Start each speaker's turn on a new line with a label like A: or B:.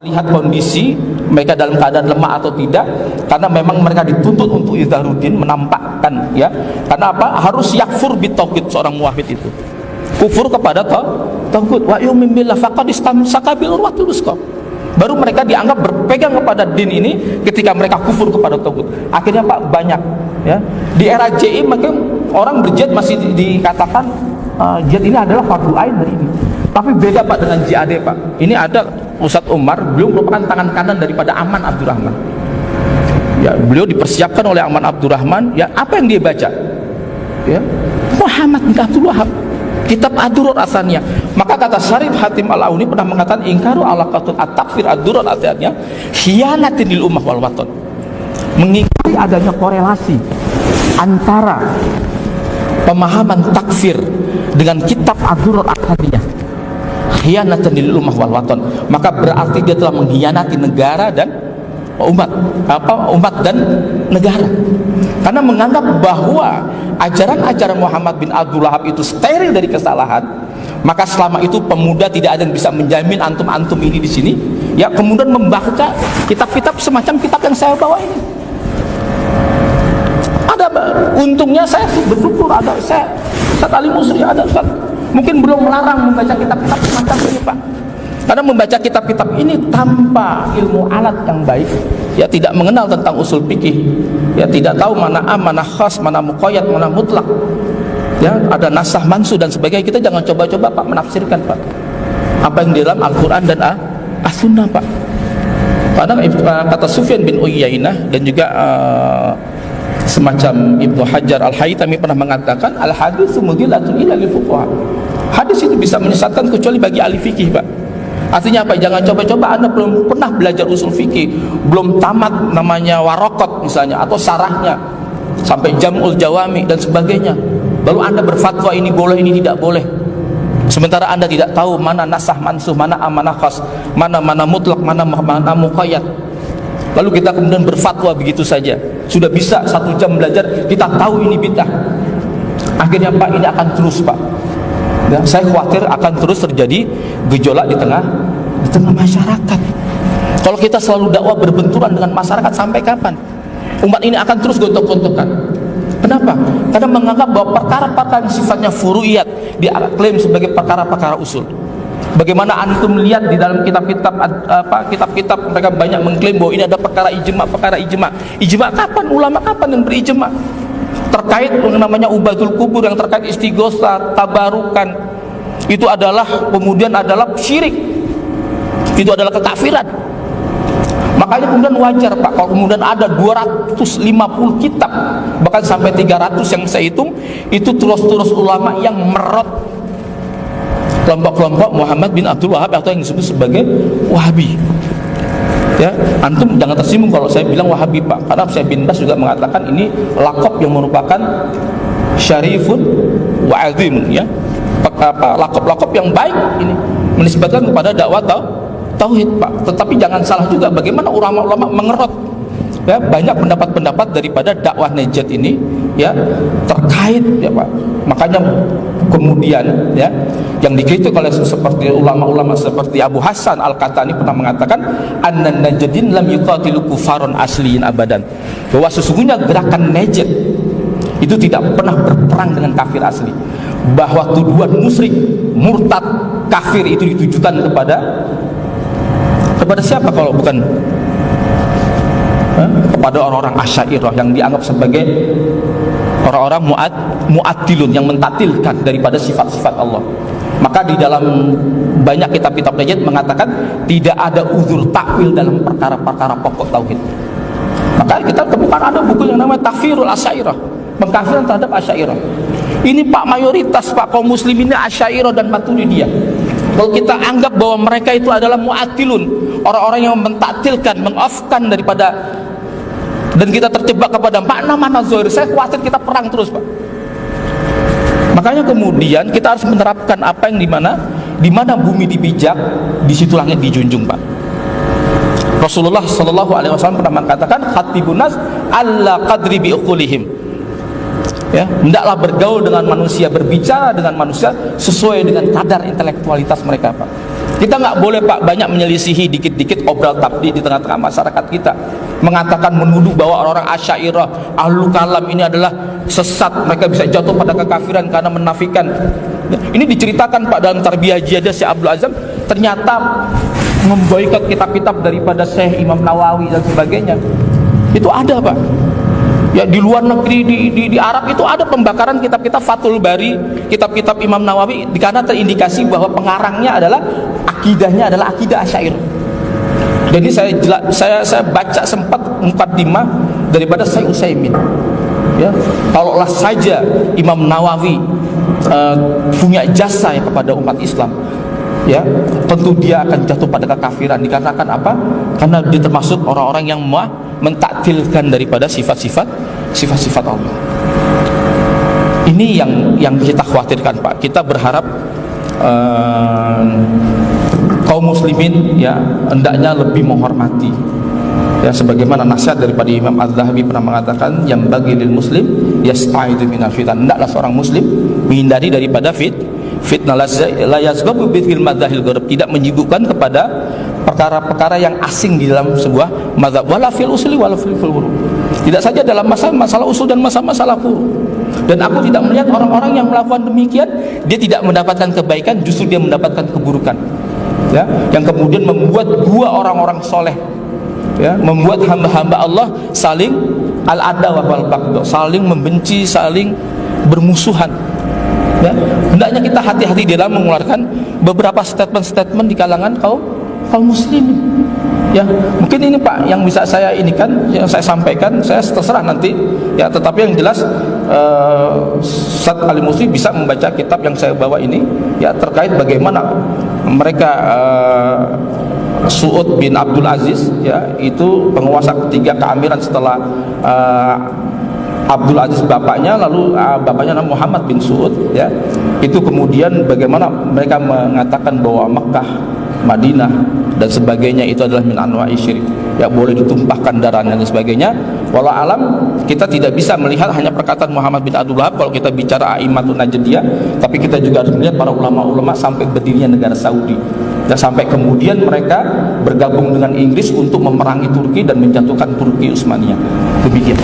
A: lihat kondisi mereka dalam keadaan lemah atau tidak, karena memang mereka dituntut untuk izharuddin, menampakkan, ya. Karena apa? Harus yakfur bitauhid, seorang muwahhid itu kufur kepada tauhid, wa yu'min billah faqad istamsaka bil urwatil wuthqa. Baru mereka dianggap berpegang kepada din ini ketika mereka kufur kepada tauhid. Akhirnya Pak, banyak, ya, di era JI mungkin orang berjihad masih dikatakan jihad ini adalah fardu ain hari ini. Tapi beda Pak dengan JAD Pak. Ini ada Ustadz Umar, beliau merupakan tangan kanan daripada Aman Abdurrahman. Ya, beliau dipersiapkan oleh Aman Abdurrahman. Ya, apa yang dia baca? Ya, Muhammad bin Abdul Wahab, kitab Ad-Durar asalnya. Maka kata Syarif Hatim Al-Auni pernah mengatakan ingkaru ala qatut at-takfir ad-durar, artinya khianatin lil ummah wal watan. Mengingkari adanya korelasi antara pemahaman takfir dengan kitab Ad-Durar asalnya, khianatan lil ummah wal watan, maka berarti dia telah mengkhianati negara dan umat dan negara, karena menganggap bahwa ajaran-ajaran Muhammad bin Abdul Wahab itu steril dari kesalahan. Maka selama itu pemuda tidak ada yang bisa menjamin antum-antum ini di sini, ya, kemudian membaca kitab-kitab semacam kitab yang saya bawa ini. Ada untungnya saya bersyukur ada Ustaz Ali Musri, ada Ustaz mungkin belum melarang membaca kitab-kitab semacam ini Pak, karena membaca kitab-kitab ini tanpa ilmu alat yang baik, ya, tidak mengenal tentang usul fikih, ya, tidak tahu mana am, mana khas, mana muqayyad, mana mutlak, ya, ada nasah mansuh dan sebagainya. Kita jangan coba-coba Pak menafsirkan Pak apa yang di dalam Al-Quran dan As-Sunnah Pak. Kadang kata Sufyan bin Uyainah dan juga semacam Ibnu Hajar Al-Haytami pernah mengatakan al-hadits mudillatun illa lil fuqaha. Hadis itu bisa menyesatkan kecuali bagi ahli fikih Pak. Artinya apa? Jangan coba-coba Anda belum pernah belajar usul fikih, belum tamat namanya waraqat misalnya atau sarahnya sampai jam'ul jawami dan sebagainya, lalu Anda berfatwa ini boleh, ini tidak boleh, sementara Anda tidak tahu mana nasah mansuh, mana amanah khas, mana mutlak, mana muqayyad. Lalu kita kemudian berfatwa begitu saja. Sudah bisa 1 jam belajar, kita tahu ini bid'ah. Akhirnya Pak, ini akan terus Pak, ya, saya khawatir akan terus terjadi gejolak di tengah masyarakat. Kalau kita selalu dakwah berbenturan dengan masyarakat, sampai kapan? Umat ini akan terus gontok-gontokan. Kenapa? Karena menganggap bahwa perkara-perkara yang sifatnya furu'iyat diklaim sebagai perkara-perkara usul. Bagaimana antum lihat di dalam kitab-kitab mereka banyak mengklaim bahwa ini ada perkara ijma. Ijma kapan? Ulama kapan yang berijma? Terkait namanya ubadul kubur, yang terkait istighosah, tabarukan, itu adalah kemudian adalah syirik, itu adalah kekafiran. Makanya kemudian wajar Pak kalau kemudian ada 250 kitab, bahkan sampai 300 yang saya hitung, itu terus ulama yang merot kelompok-kelompok Muhammad bin Abdul Wahab atau yang disebut sebagai Wahabi. Ya, antum jangan tersinggung kalau saya bilang Wahabi Pak, karena saya bin Bas juga mengatakan ini lakop yang merupakan syarifun wa azimun, ya, lakop yang baik ini menisbatkan kepada dakwah tauhid Pak. Tetapi jangan salah juga bagaimana ulama-ulama mengerot, ya, banyak pendapat-pendapat daripada dakwah Najat ini, ya, terkait, ya Pak. Makanya kemudian, ya, yang dikritik oleh seperti ulama-ulama seperti Abu Hasan Al-Qatani pernah mengatakan annan Najdin lam yuqatilu kufaron asliin abadan, bahwa sesungguhnya gerakan Najd itu tidak pernah berperang dengan kafir asli, bahwa tuduhan musyrik, murtad, kafir itu ditujukan kepada siapa kalau bukan kepada orang-orang Asy'ariyah yang dianggap sebagai orang-orang mu'attilun, yang mentaktilkan daripada sifat-sifat Allah. Maka di dalam banyak kitab-kitab Najd mengatakan tidak ada uzur takwil dalam perkara-perkara pokok tauhid. Maka kita temukan ada buku yang namanya Takfirul Asy'ariyah, pengkafiran terhadap Asy'ariyah. Ini Pak, mayoritas Pak kaum muslimin Asy'ariyah dan Maturidiyah. Kalau kita anggap bahwa mereka itu adalah mu'attilun, orang-orang yang mentaktilkan, meng-offkan daripada, dan kita terjebak kepada makna-makna zahir, saya khawatir kita perang terus Pak. Makanya kemudian kita harus menerapkan apa yang di mana bumi dipijak, di situ langit dijunjung Pak. Rasulullah sallallahu alaihi wasallam pernah mengatakan khatibun nas alla qadri bi uqulihim, ya, hendaklah bergaul dengan manusia, berbicara dengan manusia sesuai dengan kadar intelektualitas mereka Pak. Kita nggak boleh Pak banyak menyelisihi dikit-dikit obral tabdi di tengah-tengah masyarakat kita, mengatakan menuduh bahwa orang-orang Asy'ariyah, Ahlul Kalam ini adalah sesat, mereka bisa jatuh pada kekafiran karena menafikan. Ini diceritakan Pak dalam Tarbiyah Jihadah Syekh Abdul Azam, ternyata memboikot kitab-kitab daripada Syekh Imam Nawawi dan sebagainya. Itu ada Pak. Ya, di luar negeri, di Arab itu ada pembakaran kitab-kitab Fathul Bari, kitab-kitab Imam Nawawi, karena terindikasi bahwa pengarangnya adalah akidahnya adalah akidah Asy'ariyah. Jadi saya baca sempat mukaddimah daripada Syekh Utsaimin. Ya, kalaulah saja Imam Nawawi punya jasa ya kepada umat Islam, ya tentu dia akan jatuh pada kekafiran. Dikarenakan apa? Karena dia termasuk orang-orang yang mentaktilkan daripada sifat-sifat Allah. Ini yang kita khawatirkan Pak. Kita berharap kaum muslimin ya hendaknya lebih menghormati, ya sebagaimana nasihat daripada Imam Az-Zahabi pernah mengatakan, yang bagi lil muslim yas'aidu minal fitan. Hendaklah seorang muslim menghindari daripada fitnah la yazghabu bil madzahil gharib, tidak menyibukkan kepada perkara-perkara yang asing di dalam sebuah mazhab, wala fil usuli wala fil furu'. Tidak saja dalam masalah usul dan masalah furu'. Dan aku tidak melihat orang-orang yang melakukan demikian dia tidak mendapatkan kebaikan, justru dia mendapatkan keburukan. Ya, yang kemudian membuat dua orang-orang soleh, ya, membuat hamba-hamba Allah saling al-adawah wal baghdha, saling membenci, saling bermusuhan. Ya, hendaknya kita hati-hati dalam mengeluarkan beberapa statement-statement di kalangan kaum muslimin. Ya, mungkin ini Pak yang bisa saya yang saya sampaikan, saya terserah nanti. Ya, tetapi yang jelas Ustaz Ali Musri bisa membaca kitab yang saya bawa ini, ya terkait bagaimana mereka Su'ud bin Abdul Aziz, ya itu penguasa ketiga keamiran setelah Abdul Aziz bapaknya, lalu bapaknya nama Muhammad bin Su'ud, ya itu kemudian bagaimana mereka mengatakan bahwa Mekah, Madinah dan sebagainya itu adalah min anwa'i syirik, ya boleh ditumpahkan darahnya dan sebagainya. Walau alam, kita tidak bisa melihat hanya perkataan Muhammad bin Abdul Wahab kalau kita bicara a'immatun najdiyah, tapi kita juga harus melihat para ulama-ulama sampai berdirinya negara Saudi, dan sampai kemudian mereka bergabung dengan Inggris untuk memerangi Turki dan menjatuhkan Turki Utsmaniyah. Demikian.